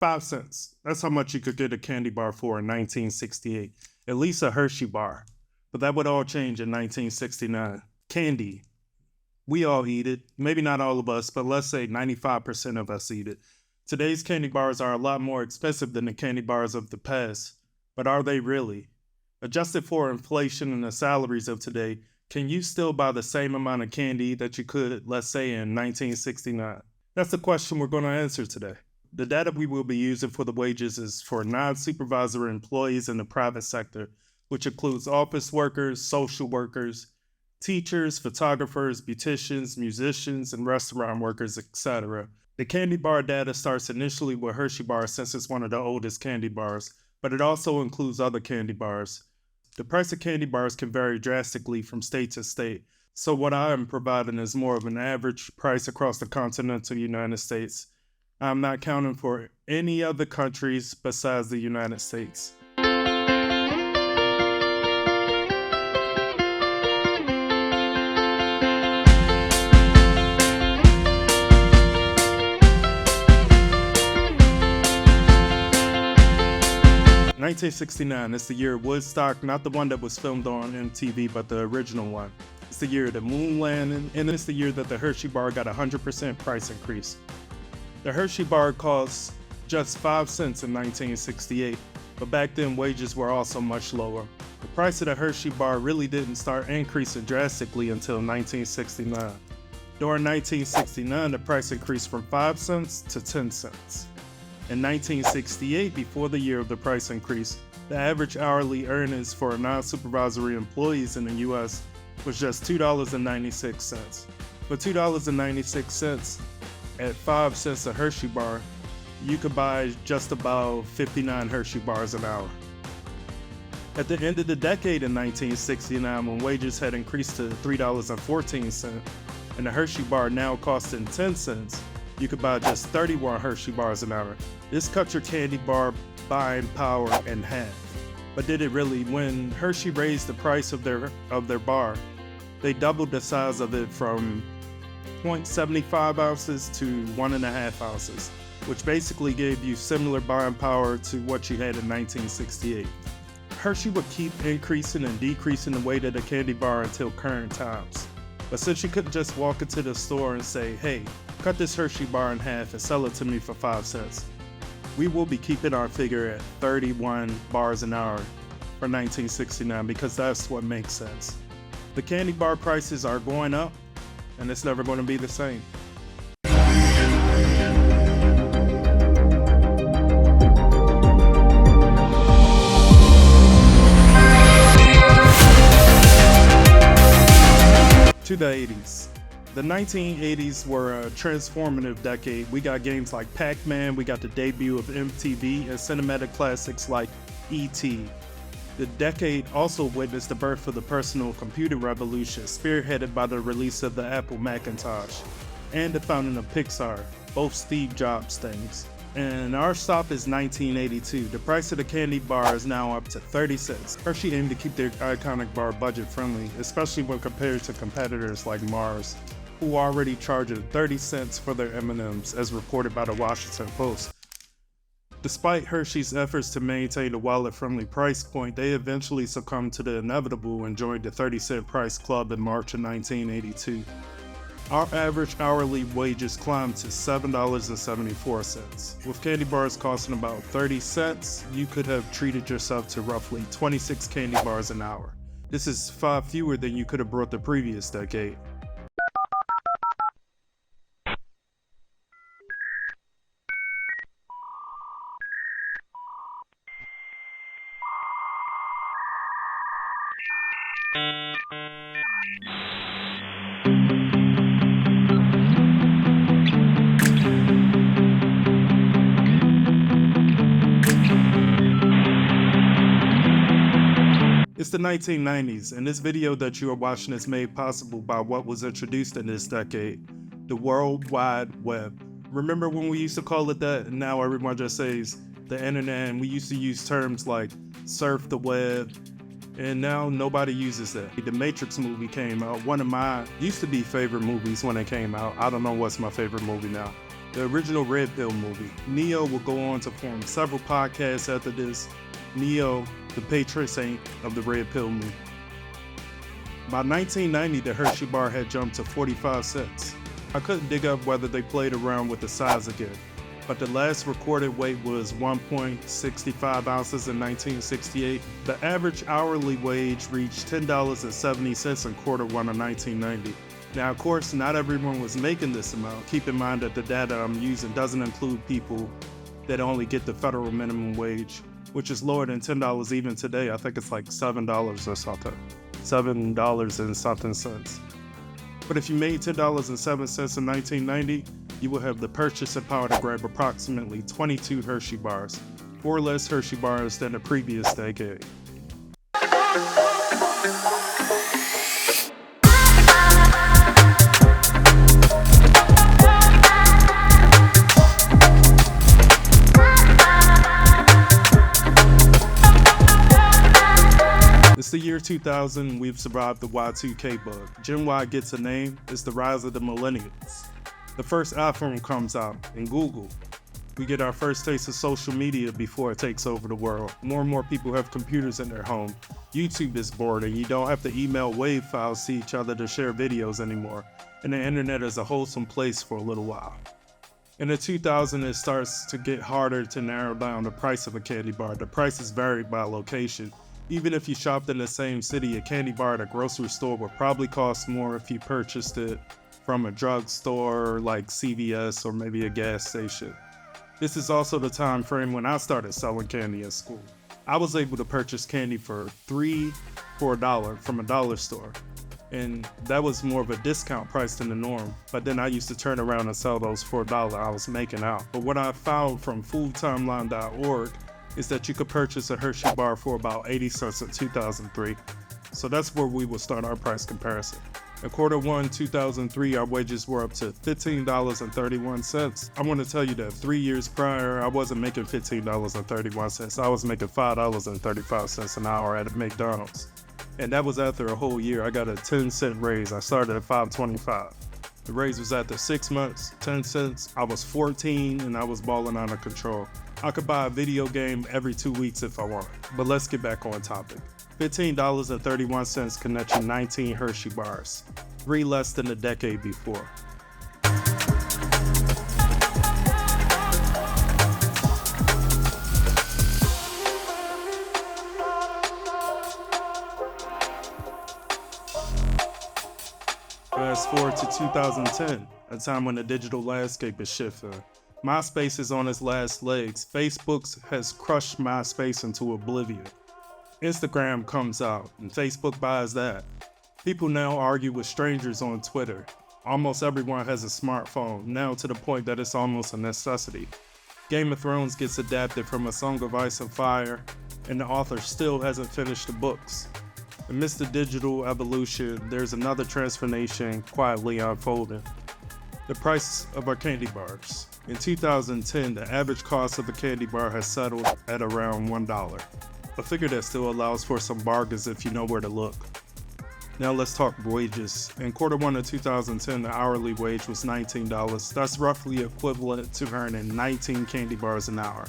5 cents. That's how much you could get a candy bar for in 1968. At least a Hershey bar. But that would all change in 1969. Candy. We all eat it. Maybe not all of us, but let's say 95% of us eat it. Today's candy bars are a lot more expensive than the candy bars of the past. But are they really? Adjusted for inflation and the salaries of today, can you still buy the same amount of candy that you could, let's say, in 1969? That's the question we're going to answer today. The data we will be using for the wages is for non-supervisory employees in the private sector, which includes office workers, social workers, teachers, photographers, beauticians, musicians, and restaurant workers, etc. The candy bar data starts initially with Hershey bars since it's one of the oldest candy bars, but it also includes other candy bars. The price of candy bars can vary drastically from state to state, so what I am providing is more of an average price across the continental United States. I'm not counting for any other countries besides the United States. "1969 is the year of Woodstock, not the one that was filmed on MTV, but the original one. It's the year of the moon landing, and it's the year that the Hershey bar got a 100% price increase. The Hershey bar cost just 5 cents in 1968, but back then wages were also much lower. The price of the Hershey bar really didn't start increasing drastically until 1969. During 1969, the price increased from 5 cents to 10 cents. In 1968, before the year of the price increase, the average hourly earnings for non-supervisory employees in the U.S. was just $2.96. For $2.96 at 5 cents a Hershey bar, you could buy just about 59 Hershey bars an hour. At the end of the decade in 1969, when wages had increased to $3.14, and the Hershey bar now costing 10 cents, you could buy just 31 Hershey bars an hour. This cut your candy bar buying power in half. But did it really? When Hershey raised the price of their bar, they doubled the size of it from 0.75 ounces to 1.5 ounces, which basically gave you similar buying power to what you had in 1968. Hershey would keep increasing and decreasing the weight of the candy bar until current times. But since you couldn't just walk into the store and say, "Hey, cut this Hershey bar in half and sell it to me for 5 cents," we will be keeping our figure at 31 bars an hour for 1969 because that's what makes sense. The candy bar prices are going up, and it's never going to be the same. To the 80s. The 1980s were a transformative decade. We got games like Pac-Man, we got the debut of MTV, and cinematic classics like E.T. The decade also witnessed the birth of the personal computer revolution, spearheaded by the release of the Apple Macintosh, and the founding of Pixar, both Steve Jobs things. And our stop is 1982. The price of the candy bar is now up to 30 cents. Hershey aimed to keep their iconic bar budget friendly, especially when compared to competitors like Mars, who already charged 30 cents for their M&Ms, as reported by the Washington Post. Despite Hershey's efforts to maintain a wallet-friendly price point, they eventually succumbed to the inevitable and joined the 30-cent price club in March of 1982. Our average hourly wages climbed to $7.74. With candy bars costing about 30 cents, you could have treated yourself to roughly 26 candy bars an hour. This is 5 fewer than you could have brought the previous decade. It's the 1990s, and this video that you are watching is made possible by what was introduced in this decade, the World Wide Web. Remember when we used to call it that, and now everyone just says the internet, and we used to use terms like surf the web, and now nobody uses that. The Matrix movie came out, one of my used to be favorite movies when it came out. I don't know what's my favorite movie now. the original Red Pill movie. Neo will go on to form several podcasts after this. Neo, the patron saint of the Red Pill movie. By 1990, the Hershey bar had jumped to 45 cents. I couldn't dig up whether they played around with the size again, but the last recorded weight was 1.65 ounces in 1968. The average hourly wage reached $10.70 in quarter one of 1990. Now, of course, not everyone was making this amount. Keep in mind that the data I'm using doesn't include people that only get the federal minimum wage, which is lower than $10 even today. I think it's like $7 or something. $7 and something cents. But if you made $10.07 in 1990, you will have the purchasing power to grab approximately 22 Hershey bars, 4 less Hershey bars than the previous decade. It's the year 2000, we've survived the Y2K bug. Gen Y gets a name, it's the rise of the millennials. The first iPhone comes out, and Google. We get our first taste of social media before it takes over the world. More and more people have computers in their home. YouTube is born, and you don't have to email WAV files to each other to share videos anymore. And the internet is a wholesome place for a little while. In the 2000s, it starts to get harder to narrow down the price of a candy bar. The prices varied by location. Even if you shopped in the same city, a candy bar at a grocery store would probably cost more if you purchased it from a drugstore like CVS or maybe a gas station. This is also the time frame when I started selling candy at school. I was able to purchase candy for $3 for $1 from a dollar store, and that was more of a discount price than the norm. But then I used to turn around and sell those for $1 I was making out. But what I found from foodtimeline.org is that you could purchase a Hershey bar for about 80 cents in 2003. So that's where we will start our price comparison. In quarter one, 2003, our wages were up to $15.31. I want to tell you that 3 years prior, I wasn't making $15.31. I was making $5.35 an hour at McDonald's. And that was after a whole year. I got a 10-cent raise. I started at $5.25. The raise was after 6 months, 10 cents. I was 14 and I was balling out of control. I could buy a video game every 2 weeks if I wanted. But let's get back on topic. $15.31 can net you 19 Hershey bars, 3 less than the decade before. Fast forward to 2010, a time when the digital landscape is shifting. MySpace is on its last legs. Facebook has crushed MySpace into oblivion. Instagram comes out, and Facebook buys that. People now argue with strangers on Twitter. Almost everyone has a smartphone, now to the point that it's almost a necessity. Game of Thrones gets adapted from A Song of Ice and Fire, and the author still hasn't finished the books. Amidst the digital evolution, there's another transformation quietly unfolding. The price of our candy bars. In 2010, the average cost of a candy bar has settled at around $1. A figure that still allows for some bargains if you know where to look. Now let's talk wages. In quarter one of 2010, the hourly wage was $19. That's roughly equivalent to earning 19 candy bars an hour.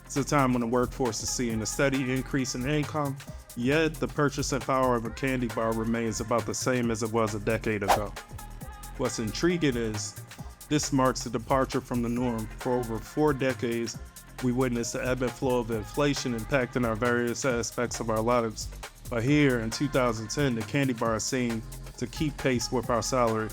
It's a time when the workforce is seeing a steady increase in income, yet the purchasing power of a candy bar remains about the same as it was a decade ago. What's intriguing is this marks a departure from the norm. For over 4 decades, we witnessed the ebb and flow of inflation impacting our various aspects of our lives. But here in 2010, the candy bar seemed to keep pace with our salary.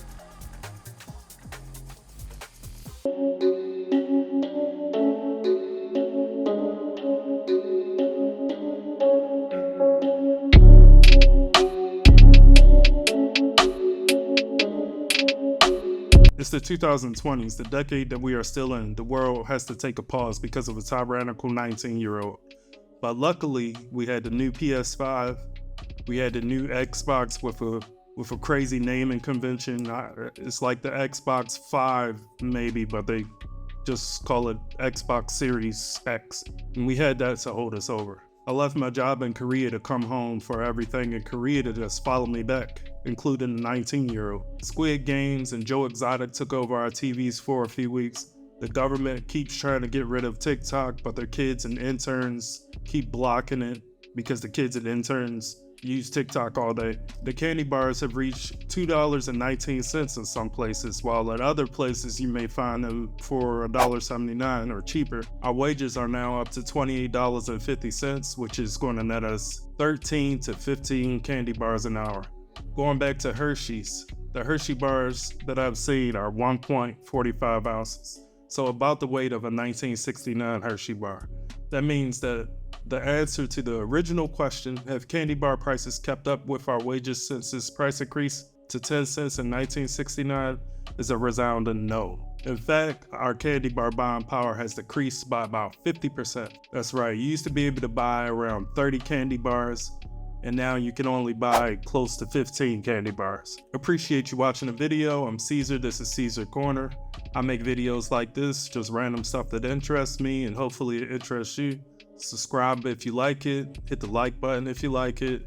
It's the 2020s, the decade that we are still in. The world has to take a pause because of a tyrannical 19-year-old. But luckily, we had the new PS5, we had the new Xbox with a crazy naming convention. It's like the Xbox 5 maybe, but they just call it Xbox Series X. And we had that to hold us over. I left my job in Korea to come home for everything in Korea to just follow me back, including the 19-year-old. Squid Games and Joe Exotic took over our TVs for a few weeks. The government keeps trying to get rid of TikTok, but their kids and interns keep blocking it because the kids and interns use TikTok all day. The candy bars have reached $2.19 in some places, while at other places you may find them for $1.79 or cheaper. Our wages are now up to $28.50, which is going to net us 13 to 15 candy bars an hour. Going back to Hershey's, the Hershey bars that I've seen are 1.45 ounces, so about the weight of a 1969 Hershey bar. That means that the answer to the original question, have candy bar prices kept up with our wages since this price increase to 10 cents in 1969, is a resounding no. In fact, our candy bar buying power has decreased by about 50%. That's right, you used to be able to buy around 30 candy bars, and now you can only buy close to 15 candy bars. Appreciate you watching the video. I'm Caesar, this is Caesar Corner. I make videos like this, just random stuff that interests me, and hopefully it interests you. Subscribe if you like it, hit the like button if you like it,